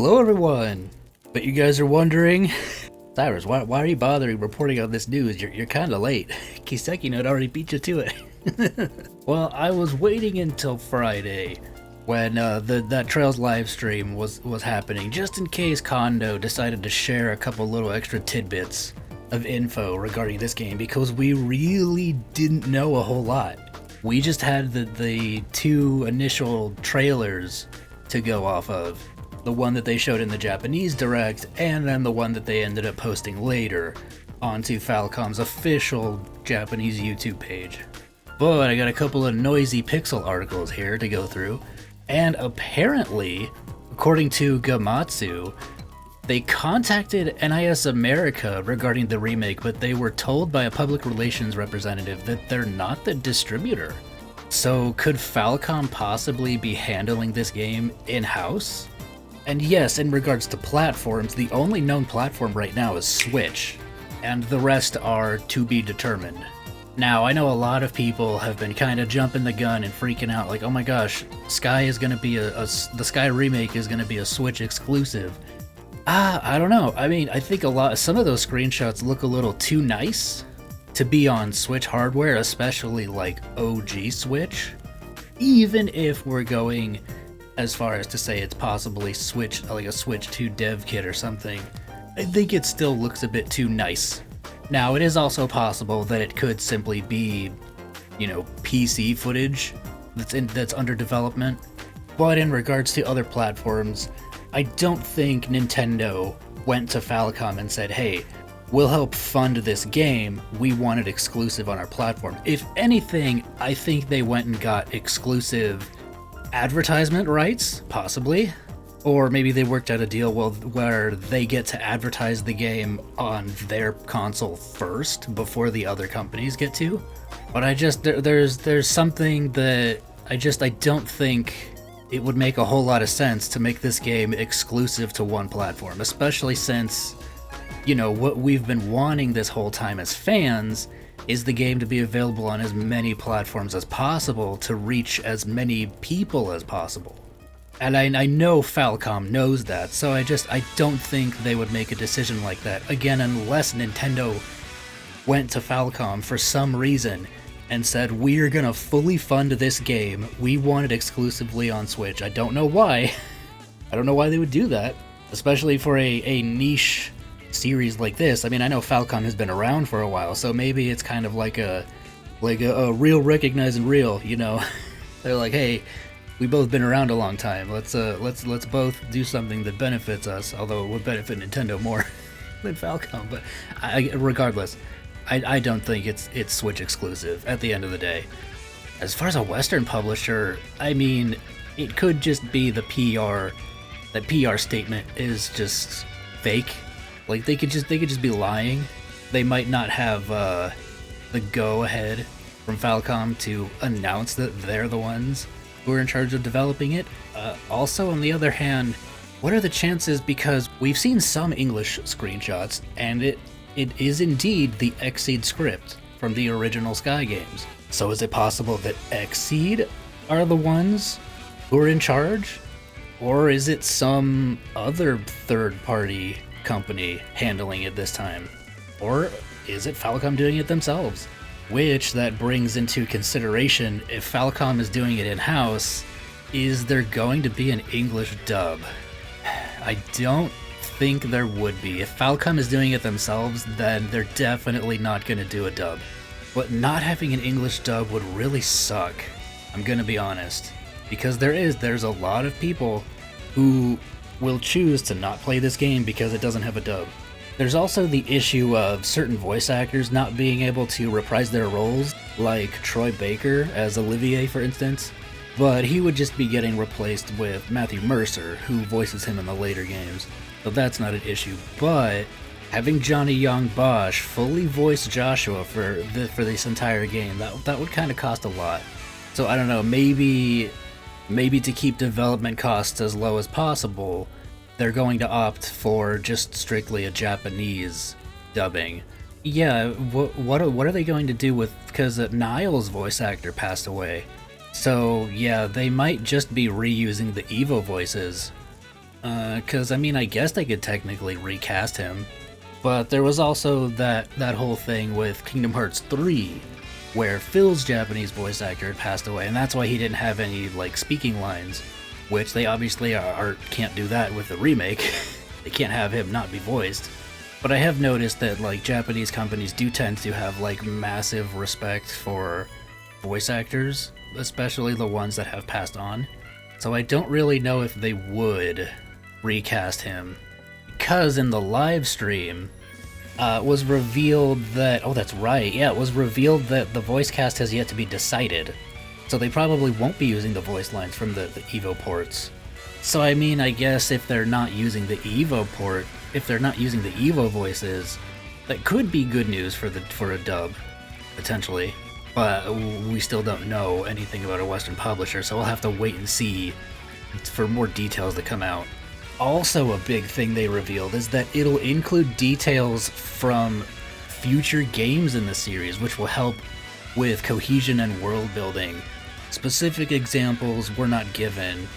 Hello everyone! But you guys are wondering, Cyrus, why are you bothering reporting on this news? You're kinda late. Kiseki Note already beat you to it. Well, I was waiting until Friday when that Trails live stream was happening, just in case Kondo decided to share a couple little extra tidbits of info regarding this game, because we really didn't know a whole lot. We just had the two initial trailers to go off of. The one that they showed in the Japanese Direct, and then the one that they ended up posting later onto Falcom's official Japanese YouTube page. But I got a couple of noisy pixel articles here to go through, and apparently, according to Gamatsu, they contacted NIS America regarding the remake, but they were told by a public relations representative that they're not the distributor. So could Falcom possibly be handling this game in-house? And yes, in regards to platforms, the only known platform right now is Switch, and the rest are to be determined. Now, I know a lot of people have been kind of jumping the gun and freaking out, like, oh my gosh, Sky is going to be the Sky remake is going to be a Switch exclusive. I don't know. I mean, I think some of those screenshots look a little too nice to be on Switch hardware, especially like OG Switch. Even if we're going as far as to say it's possibly Switch, like a Switch 2 dev kit or something, I think it still looks a bit too nice. Now, it is also possible that it could simply be, PC footage that's under development. But in regards to other platforms, I don't think Nintendo went to Falcom and said, hey, we'll help fund this game, we want it exclusive on our platform. If anything, I think they went and got exclusive advertisement rights, possibly. Or maybe they worked out a deal where they get to advertise the game on their console first before the other companies get to. But there's something that I don't think it would make a whole lot of sense to make this game exclusive to one platform, especially since, what we've been wanting this whole time as fans is the game to be available on as many platforms as possible to reach as many people as possible. And I know Falcom knows that, so I don't think they would make a decision like that, again, unless Nintendo went to Falcom for some reason and said, we're gonna fully fund this game, we want it exclusively on Switch. I don't know why. I don't know why they would do that, especially for a niche series like this. I mean, I know Falcom has been around for a while, so maybe it's kind of like a real recognizing real, They're like, hey, we both been around a long time. Let's both do something that benefits us, although it would benefit Nintendo more than Falcom. But regardless, I don't think it's Switch exclusive at the end of the day. As far as a Western publisher, I mean, it could just be the PR. That PR statement is just fake. Like they could just be lying. They might not have the go-ahead from Falcom to announce that they're the ones who are in charge of developing it. Also, on the other hand, what are the chances, because we've seen some English screenshots, and it is indeed the Xseed script from the original Sky games. So is it possible that Xseed are the ones who are in charge? Or is it some other third-party company handling it this time? Or is it Falcom doing it themselves? Which that brings into consideration, if Falcom is doing it in-house, is there going to be an English dub? I don't think there would be. If Falcom is doing it themselves, then they're definitely not going to do a dub. But not having an English dub would really suck, I'm going to be honest. Because there's a lot of people who will choose to not play this game because it doesn't have a dub. There's also the issue of certain voice actors not being able to reprise their roles, like Troy Baker as Olivier, for instance, but he would just be getting replaced with Matthew Mercer, who voices him in the later games, so that's not an issue. But having Johnny Young Bosch fully voice Joshua for this entire game, that would kind of cost a lot. So I don't know, maybe to keep development costs as low as possible, they're going to opt for just strictly a Japanese dubbing. Yeah, what are they going to do with, because Niall's voice actor passed away, so yeah, they might just be reusing the Evo voices Because, I mean, I guess they could technically recast him. But there was also that whole thing with Kingdom Hearts 3, where Phil's Japanese voice actor had passed away, and that's why he didn't have any, like, speaking lines, which they obviously can't do that with the remake. They can't have him not be voiced. But I have noticed that, like, Japanese companies do tend to have, like, massive respect for voice actors, especially the ones that have passed on. So I don't really know if they would recast him. Because in the live stream, it was revealed that... Oh, that's right. Yeah, it was revealed that the voice cast has yet to be decided. So they probably won't be using the voice lines from the Evo ports. So I mean, I guess if they're not using the Evo port, if they're not using the Evo voices, that could be good news for a dub, potentially. But we still don't know anything about a Western publisher, so we'll have to wait and see for more details that come out. Also, a big thing they revealed is that it'll include details from future games in the series, which will help with cohesion and world building. Specific examples were not given,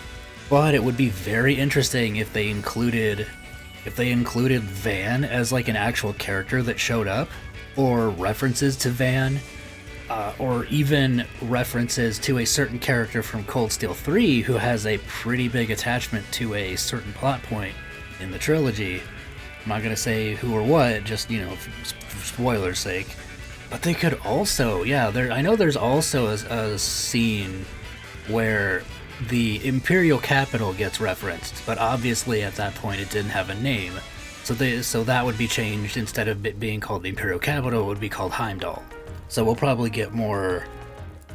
but it would be very interesting if they included Van as like an actual character that showed up, or references to Van, or even references to a certain character from Cold Steel 3 who has a pretty big attachment to a certain plot point in the trilogy. I'm not gonna say who or what, just, you know, for spoilers' sake. But they could also, yeah, I know there's also a scene where the Imperial capital gets referenced, but obviously at that point it didn't have a name. So that would be changed. Instead of it being called the Imperial capital, it would be called Heimdall. So we'll probably get more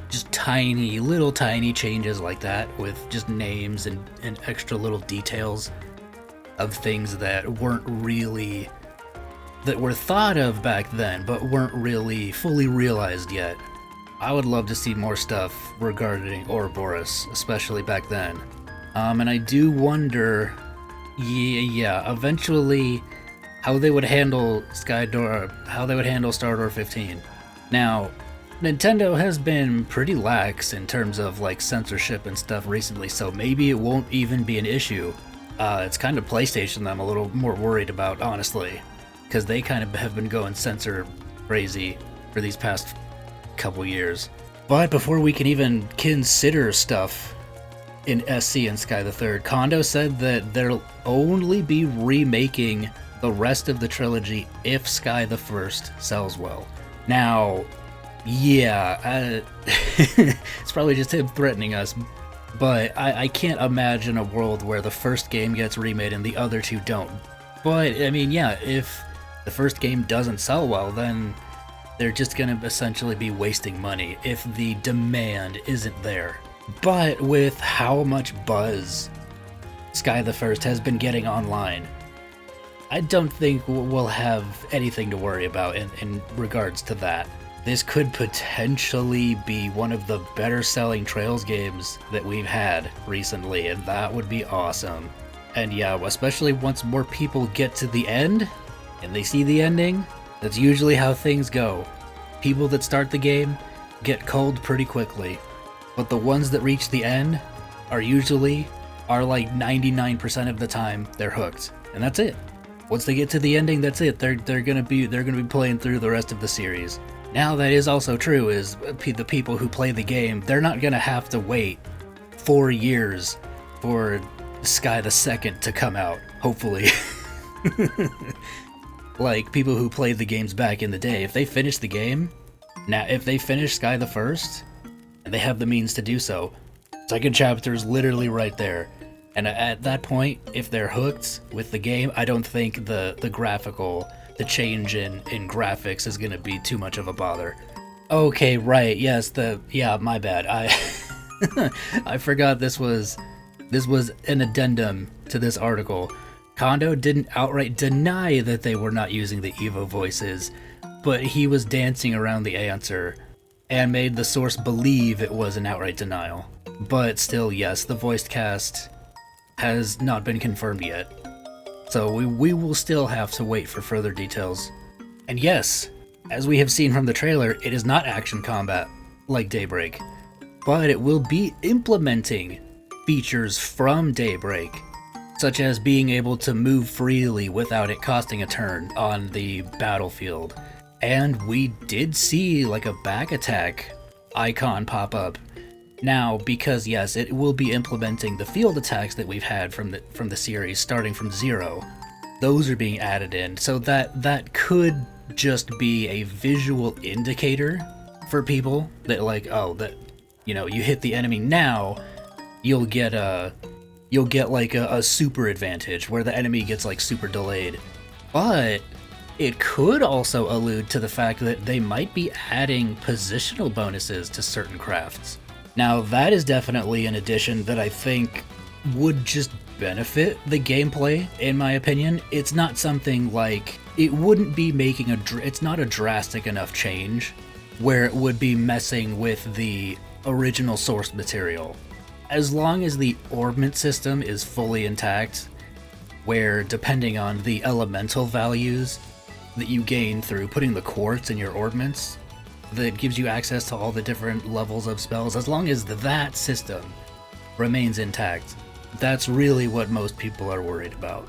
just little tiny changes like that with just names and extra little details of things that were thought of back then, but weren't really fully realized yet. I would love to see more stuff regarding Ouroboros, especially back then. And I do wonder, eventually, how they would handle Stardor 15. Now, Nintendo has been pretty lax in terms of like censorship and stuff recently, so maybe it won't even be an issue. It's kind of PlayStation that I'm a little more worried about, honestly, because they kind of have been going censor crazy for these past couple years. But before we can even consider stuff in SC and Sky the Third, Kondo said that they'll only be remaking the rest of the trilogy if Sky the First sells well. Now, yeah, it's probably just him threatening us, but I can't imagine a world where the first game gets remade and the other two don't. But, I mean, yeah, if the first game doesn't sell well, then they're just gonna essentially be wasting money if the demand isn't there. But with how much buzz Sky the First has been getting online, I don't think we'll have anything to worry about in regards to that. This could potentially be one of the better selling Trails games that we've had recently, and that would be awesome. And yeah, especially once more people get to the end and they see the ending, that's usually how things go. People that start the game get cold pretty quickly, but the ones that reach the end are like 99% of the time they're hooked, and that's it. Once they get to the ending, that's it. They're gonna be playing through the rest of the series. Now, that is also true, is the people who play the game, they're not gonna have to wait 4 years for Sky the Second to come out, hopefully. Like, people who played the games back in the day, if they finish the game, if they finish Sky the First, and they have the means to do so, second chapter is literally right there. And at that point, if they're hooked with the game, I don't think the change in graphics is going to be too much of a bother. Okay, right, yes, my bad. I forgot this was an addendum to this article. Kondo didn't outright deny that they were not using the Evo voices, but he was dancing around the answer and made the source believe it was an outright denial. But still, yes, the voice cast has not been confirmed yet. So we will still have to wait for further details. And yes, as we have seen from the trailer, it is not action combat like Daybreak, but it will be implementing features from Daybreak. such as being able to move freely without it costing a turn on the battlefield. And we did see like a back attack icon pop up. Now, because yes, it will be implementing the field attacks that we've had from the series starting from 0. Those are being added in, so that could just be a visual indicator for people that like, oh, that, you know, you hit the enemy now, you'll get like a super advantage where the enemy gets like super delayed. But it could also allude to the fact that they might be adding positional bonuses to certain crafts. Now, that is definitely an addition that I think would just benefit the gameplay, in my opinion. It's not something like, it wouldn't be making it's not a drastic enough change where it would be messing with the original source material. As long as the orbment system is fully intact, where depending on the elemental values that you gain through putting the quartz in your orbments, that gives you access to all the different levels of spells, as long as that system remains intact, that's really what most people are worried about.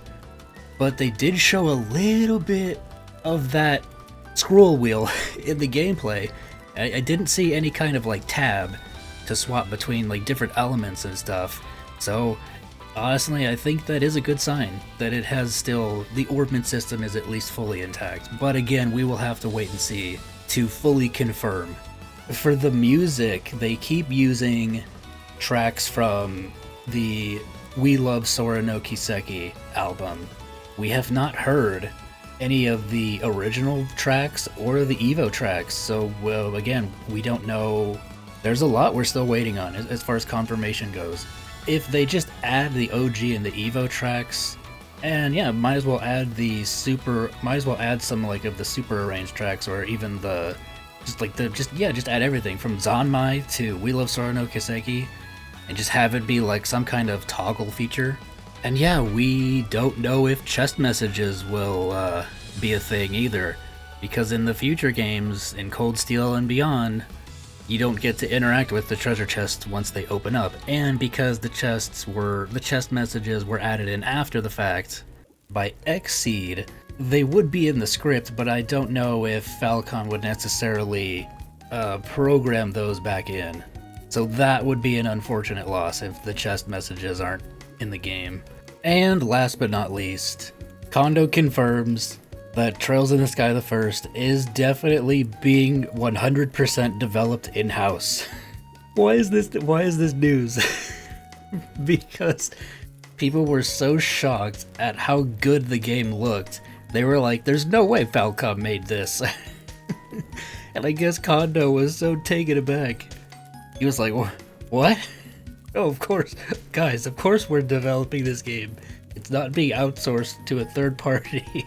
But they did show a little bit of that scroll wheel in the gameplay. I didn't see any kind of like tab to swap between like different elements and stuff. So honestly, I think that is a good sign that it has still, the orbment system is at least fully intact. But again, we will have to wait and see to fully confirm. For the music, they keep using tracks from the We Love Sora no Kiseki album. We have not heard any of the original tracks or the Evo tracks, so well, again, we don't know. There's a lot we're still waiting on as far as confirmation goes. If they just add the OG and the Evo tracks, and yeah, might as well add some like of the super arranged tracks, or even just add everything from Zanmai to We Love Sora no Kiseki, and just have it be like some kind of toggle feature. And yeah, we don't know if chest messages will be a thing either, because in the future games, in Cold Steel and beyond, you don't get to interact with the treasure chests once they open up, and because the chest messages were added in after the fact by Xseed, they would be in the script, but I don't know if Falcom would necessarily program those back in. So that would be an unfortunate loss if the chest messages aren't in the game. And last but not least, Kondo confirms that Trails in the Sky the First is definitely being 100% developed in-house. Why is this news? Because people were so shocked at how good the game looked. They were like, there's no way Falcom made this. And I guess Kondo was so taken aback. He was like, what? Oh, of course. Guys, of course we're developing this game. It's not being outsourced to a third party.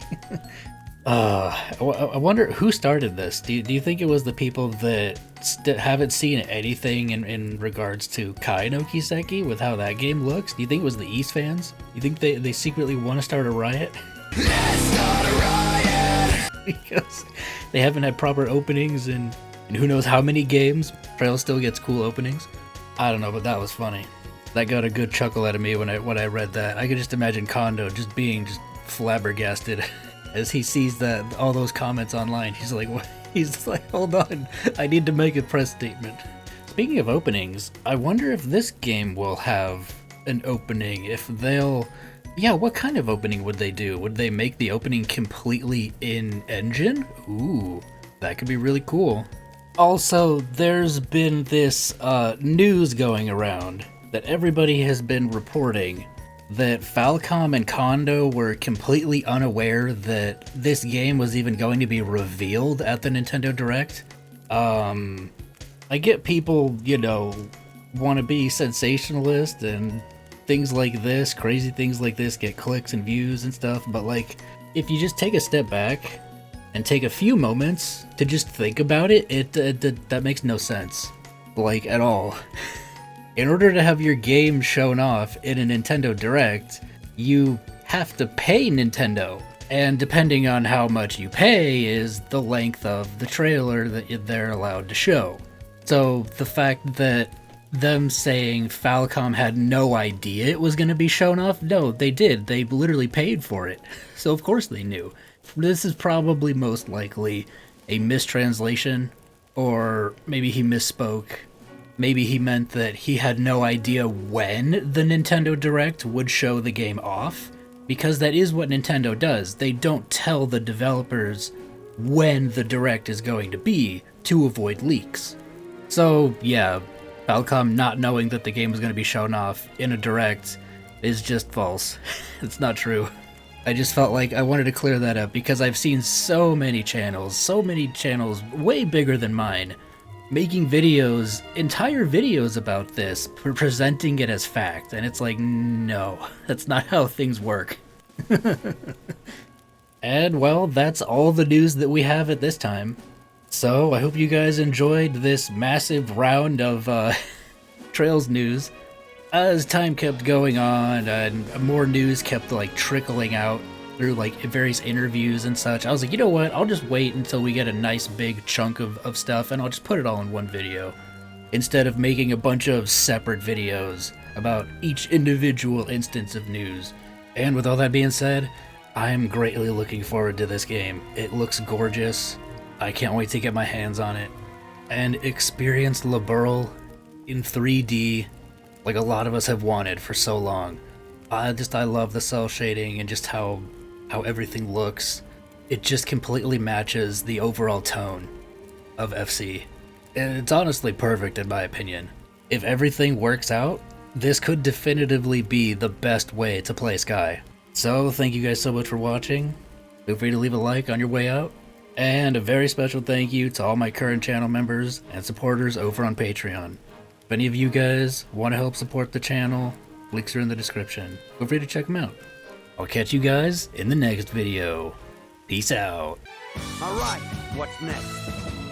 I wonder who started this. Do you think it was the people that haven't seen anything in regards to Kai no Kiseki with how that game looks? Do you think it was the East fans? Do you think they secretly want to start a riot? Let's start a riot! Because they haven't had proper openings in who knows how many games. Trail still gets cool openings. I don't know, but that was funny. That got a good chuckle out of me when I read that. I could just imagine Kondo just being flabbergasted as he sees all those comments online. He's like, what? He's like, hold on, I need to make a press statement. Speaking of openings, I wonder if this game will have an opening. What kind of opening would they do? Would they make the opening completely in engine? Ooh, that could be really cool. Also, there's been this news going around that everybody has been reporting that Falcom and Kondo were completely unaware that this game was even going to be revealed at the Nintendo Direct. I get people, want to be sensationalist and things like this, crazy things like this get clicks and views and stuff, but like, if you just take a step back and take a few moments to just think about it, that makes no sense, like, at all. In order to have your game shown off in a Nintendo Direct, you have to pay Nintendo, and depending on how much you pay is the length of the trailer that they're allowed to show. So the fact that them saying Falcom had no idea it was going to be shown off. No, they did. They literally paid for it. So of course they knew. This is probably most likely a mistranslation, or maybe he misspoke. Maybe he meant that he had no idea when the Nintendo Direct would show the game off, because that is what Nintendo does. They don't tell the developers when the Direct is going to be to avoid leaks. So yeah, Falcom not knowing that the game was going to be shown off in a Direct is just false. It's not true. I just felt like I wanted to clear that up because I've seen so many channels way bigger than mine, making videos, entire videos about this, presenting it as fact, and it's like, no, that's not how things work. And well, that's all the news that we have at this time. So I hope you guys enjoyed this massive round of Trails news. As time kept going on and more news kept like trickling out through like various interviews and such, I was like, you know what, I'll just wait until we get a nice big chunk of stuff and I'll just put it all in one video, instead of making a bunch of separate videos about each individual instance of news. And with all that being said, I'm greatly looking forward to this game. It looks gorgeous. I can't wait to get my hands on it and experience Liberl in 3D like a lot of us have wanted for so long. I love the cell shading and just how everything looks. It just completely matches the overall tone of FC. And it's honestly perfect in my opinion. If everything works out, this could definitively be the best way to play Sky. So thank you guys so much for watching. Feel free to leave a like on your way out. And a very special thank you to all my current channel members and supporters over on Patreon. If any of you guys want to help support the channel, links are in the description. Feel free to check them out. I'll catch you guys in the next video. Peace out. Alright, what's next?